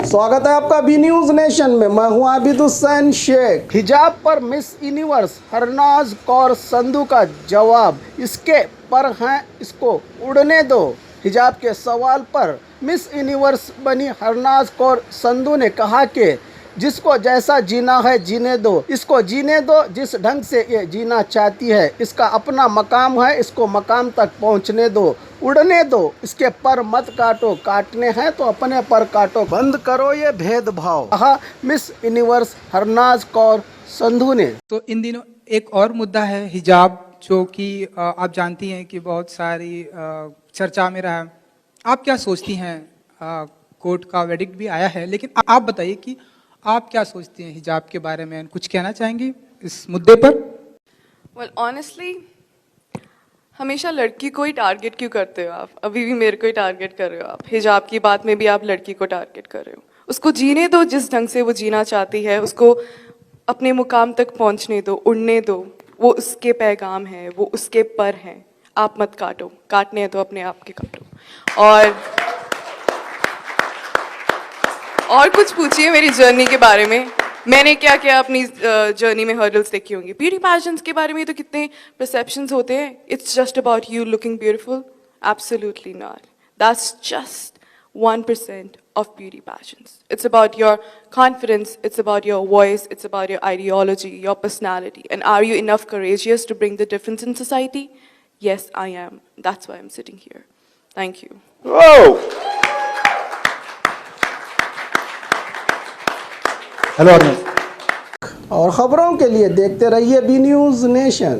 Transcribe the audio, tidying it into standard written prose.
स्वागत है आपका बी न्यूज नेशन में। मैं हूं आबिद हुसैन शेख। हिजाब पर मिस यूनिवर्स हरनाज कौर संधू का जवाब, इसके पर हैं इसको उड़ने दो। हिजाब के सवाल पर मिस यूनिवर्स बनी हरनाज कौर संधू ने कहा कि जिसको जैसा जीना है जीने दो, इसको जीने दो जिस ढंग से ये जीना चाहती है। इसका अपना मकाम है, इसको मकाम तक पहुंचने दो, उड़ने दो, इसके पर मत काटो, काटने हैं तो अपने पर काटो, बंद करो ये भेदभाव, कहा मिस यूनिवर्स हरनाज कौर संधू ने। तो इन दिनों एक और मुद्दा है हिजाब, जो कि आप जानती हैं कि बहुत सारी चर्चा में रहा है। आप क्या सोचती हैं? कोर्ट का वेडिक्ट भी आया है, लेकिन आप बताइए कि आप क्या सोचती हैं हिजाब के बारे में? कुछ कहना चाहेंगी इस मुद्दे पर? Well, honestly, हमेशा लड़की को ही टारगेट क्यों करते हो आप? अभी भी मेरे को ही टारगेट कर रहे हो आप। हिजाब की बात में भी आप लड़की को टारगेट कर रहे हो। उसको जीने दो जिस ढंग से वो जीना चाहती है, उसको अपने मुकाम तक पहुंचने दो, उड़ने दो। वो उसके पैगाम है, वो उसके पर हैं। आप मत काटो, काटने हैं तो अपने आप के काटो। और कुछ पूछिए मेरी जर्नी के बारे में। मैंने क्या क्या अपनी जर्नी में हर्डल्स देखी होंगी। ब्यूटी पैजेंट्स के बारे में तो कितने परसेप्शंस होते हैं। It's just about you looking beautiful? Absolutely not. That's just 1% of beauty pageants. It's about your confidence, it's about your voice, it's about your ideology, your personality. And are you enough courageous to bring the difference in society? Yes, I am. That's why I'm sitting here. Thank you. Whoa! Hello audience. और खबरों के लिए देखते रहिए B news nation.